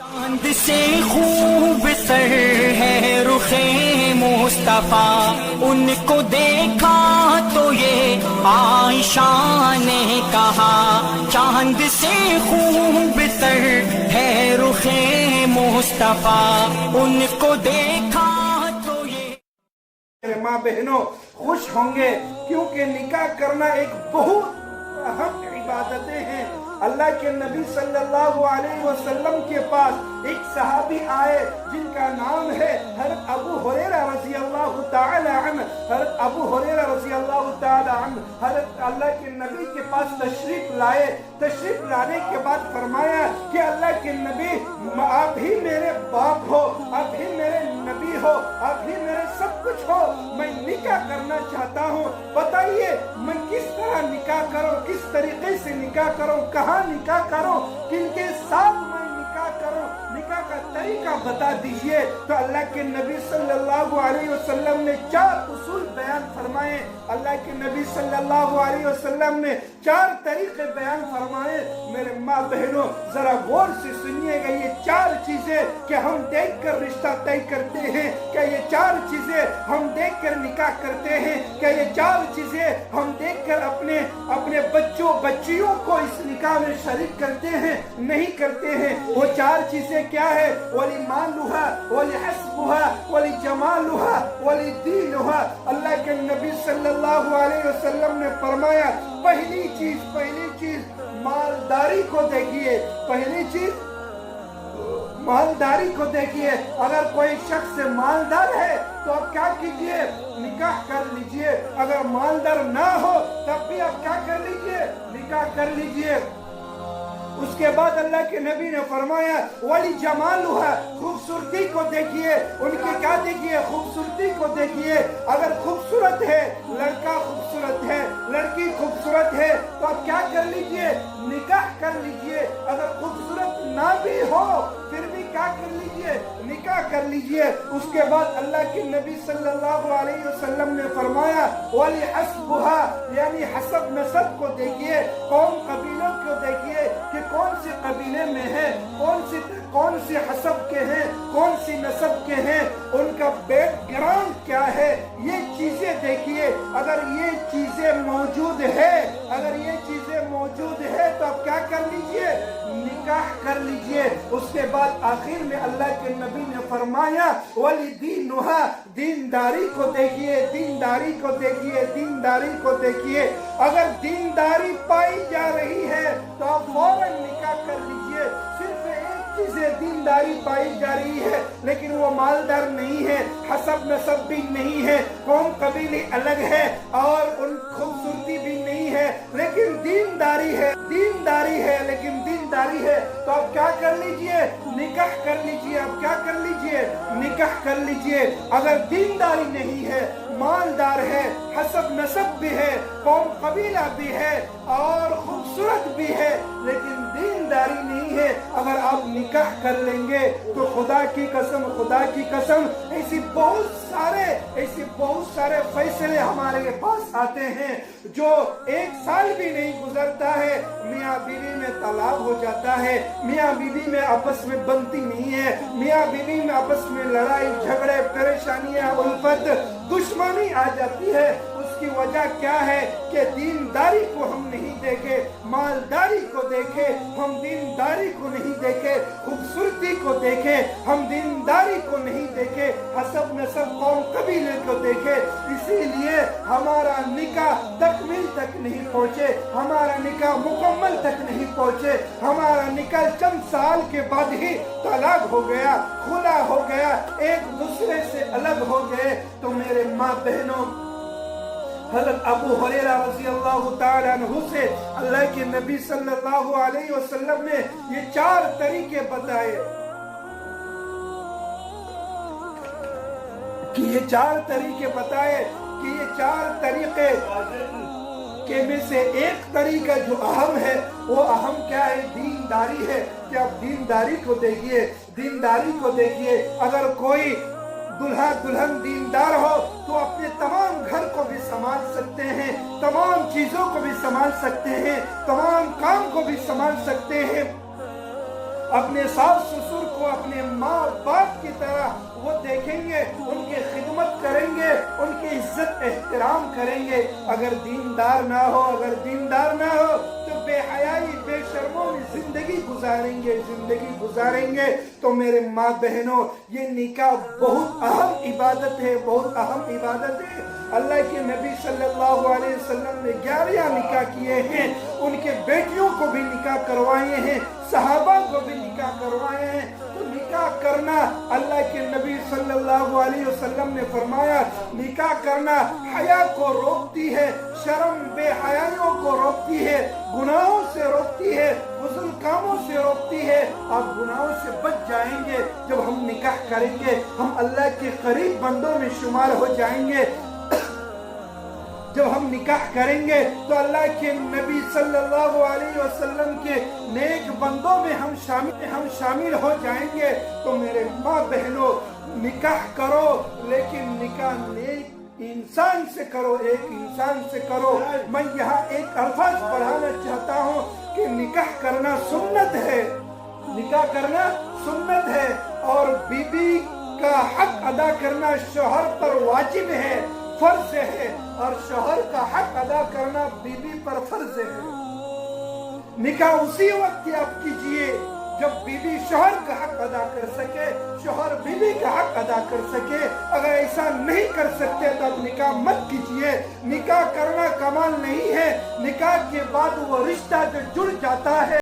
चांद से खूब सर है रुखे मुस्तफा, उनको देखा तो ये आयशा ने कहा, चांद से खूब सर है रुखे मुस्तफा, उनको देखा तो ये। मेरे माँ बहनों खुश होंगे क्योंकि निकाह करना एक बहुत अहम इबादतें हैं। अल्लाह के नबी सल्लल्लाहु अलैहि वसल्लम के पास एक सहाबी आए जिनका नाम है हज़रत अबू हुरैरा रज़ी अल्लाह ताला अन्हु। हज़रत अबू हुरैरा रज़ी अल्लाह ताला अन्हु हज़रत अल्लाह के नबी के पास तशरीफ लाए। तशरीफ लाने के बाद फरमाया कि अल्लाह के नबी, आप ही मेरे बाप हो, आप ही मेरे नबी हो, आप ही मेरे सब कुछ हो, मैं निकाह करना चाहता हूँ, बताइए मैं किस तरह निकाह करूँ, किस तरीके से निकाह करूँ, कहाँ निकाह करूँ, किनके साथ मैं निकाह करूँ, निकाह का तरीका बता दीजिए। तो अल्लाह के नबी सल्लल्लाहु अलैहि वसल्लम ने 4 उसूल बयान फरमाए। अल्लाह के नबी सल्लल्लाहु अलैहि वसल्लम ने 4 तरीके बयान फरमाए। मेरे माँ बहनों जरा गौर से सुनिएगा, ये 4 चीजें कि हम देख कर रिश्ता तय करते हैं, क्या ये 4 चीजें हम देख कर निकाह करते हैं, क्या ये 4 चीजें हम देख कर अपने बच्चों बच्चियों को इस निकाह में शरीक करते हैं, नहीं करते हैं। वो 4 चीजें क्या है? वली मालुहा, वली हस्बुहा, वली जमालुहा, वली दीनुहा। अल्लाह के नबी सल्लल्लाहु अलैहि वसल्लम ने फरमाया पहली चीज मालदारी को देखिए, पहली चीज मालदारी को देखिए। अगर कोई शख्स मालदार है तो आप क्या कीजिए? निकाह कर लीजिए। अगर मालदार ना हो तब भी आप क्या कर लीजिए? निकाह कर लीजिए। उसके बाद अल्लाह के नबी ने फरमाया वली जमालुहा, खूबसूरती को देखिए, उनकी क्या देखिए? खूबसूरती को देखिए। अगर खूबसूरत है लड़का, खूबसूरत है लड़की, खूबसूरत है तो आप क्या कर लीजिए? निकाह कर लीजिए। अगर खूबसूरत ना भी हो फिर भी क्या कर लीजिए? निकाह कर लीजिए। उसके बाद अल्लाह के नबी सल्लल्लाहु अलैहि वसल्लम ने फरमाया वली हस्बुहा, यानी हसब नसब को देखिए, कौम कबीलों को देखिए कि कौन से कबीले में है, कौन से हसब के हैं, कौन सी नसब के हैं, उनका बैकग्राउंड क्या है, ये चीजें देखिए। अगर ये चीजें मौजूद है, अगर ये चीजें मौजूद है तो आप क्या कर लीजिए? निकाह कर लीजिए। उसके बाद आखिर में अल्लाह के नबी ने फरमाया वली दीनुहा, दीनदारी को देखिए, दीनदारी को देखिए, दीनदारी को देखिए। अगर दीनदारी पाई जा रही है तो आप फौरन निकाह कर लीजिए। सिर्फ एक चीज है, दीनदारी पाई जा रही है लेकिन वो मालदार नहीं है, हसब नसब भी नहीं है, कौम कबीले अलग है और उन खूबसूरती भी नहीं है, लेकिन दीनदारी है, दीनदारी है लेकिन दीनदारी है तो आप क्या कर लीजिए? निकाह कर लीजिए। आप क्या कर लीजिए? निकाह कर लीजिए। अगर दीनदारी नहीं है, मालदार है, हसब नसब भी है, कौम कबीला भी है और खूबसूरत भी है लेकिन दीनदारी नहीं है, अगर आप निकाह कर लेंगे तो खुदा की कसम ऐसे बहुत सारे फैसले हमारे पास आते हैं जो 1 साल भी नहीं गुजरता है, मियाँ बीवी में तलाक हो जाता है, मियाँ बीवी में आपस में बनती नहीं है, मियाँ बीवी में आपस में लड़ाई झगड़े परेशानियां उल्फत दुश्मनी आ जाती है। उसकी वजह क्या है कि दीनदारी को हम नहीं देखे, मालदारी को देखे, हम दीनदारी को नहीं देखे, खूबसूरती को देखे, हम दीनदारी को नहीं देखे, हसब नसब कौम कबीले को देखे। इसीलिए हमारा निकाह तकमील तक नहीं पहुँचे, हमारा निकाह मुकम्मल तक नहीं पहुँचे, हमारा निकाह चंद साल के बाद ही तलाक हो गया, खुला हो गया, एक दूसरे से अलग हो गए। तो मेरे माँ बहनों, हज़रत अबू हुरैरा रज़ी अल्लाह ताला अन्हु से अल्लाह के नबी सल्लल्लाहु अलैहि वसल्लम ने ये 4 तरीके बताए कि ये 4 तरीके के में से एक तरीका जो अहम है वो अहम क्या है? दीनदारी है। कि आप दीनदारी को देखिए, दीनदारी को देखिए। अगर कोई दुल्हा दुल्हन दीनदार हो तो अपने तमाम घर को भी संभाल सकते हैं, तमाम चीजों को भी संभाल सकते हैं, तमाम काम को भी संभाल सकते हैं। اپنے ساس سسر کو اپنے ماں باپ کی طرح وہ دیکھیں گے، ان کی خدمت کریں گے، ان کی عزت احترام کریں گے۔ اگر دیندار نہ ہو تو بے حیائی بے شرموں میں زندگی گزاریں گے۔ تو میرے ماں بہنوں، یہ نکاح بہت اہم عبادت ہے، بہت اہم عبادت ہے۔ اللہ کے نبی صلی اللہ علیہ وسلم نے 11 نکاح کیے ہیں، ان کے بیٹیوں کو بھی نکاح کروائے ہیں، صحابہ کو بھی نکاح کروائے ہیں۔ تو نکاح کرنا، اللہ کے نبی صلی اللہ علیہ وسلم نے فرمایا، نکاح کرنا حیا کو روکتی ہے، شرم بے حیائیوں کو روکتی ہے، گناہوں سے روکتی ہے، فضول کاموں سے روکتی ہے۔ آپ گناہوں سے بچ جائیں گے جب ہم نکاح کریں گے، ہم اللہ کے قریب بندوں میں شمار ہو جائیں گے۔ جب ہم نکاح کریں گے تو اللہ کے نبی صلی اللہ علیہ وسلم کے نیک بندوں میں ہم شامل ہو جائیں گے۔ تو میرے ماں بہنوں، نکاح کرو، لیکن نکاح نیک انسان سے کرو، ایک انسان سے کرو۔ میں یہاں ایک الفاظ پڑھانا چاہتا ہوں کہ نکاح کرنا سنت ہے، نکاح کرنا سنت ہے، اور بیوی کا حق ادا کرنا شوہر پر واجب ہے، فرض ہے، اور شوہر کا حق ادا کرنا بیوی پر فرض ہے۔ نکاح اسی وقت آپ کیجئے جب بیوی شوہر کا حق ادا کر سکے، شوہر بیوی کا حق ادا کر سکے۔ اگر ایسا نہیں کر سکتے تو آپ نکاح مت کیجئے۔ نکاح کرنا کمال نہیں ہے، نکاح کے بعد وہ رشتہ جو جڑ جاتا ہے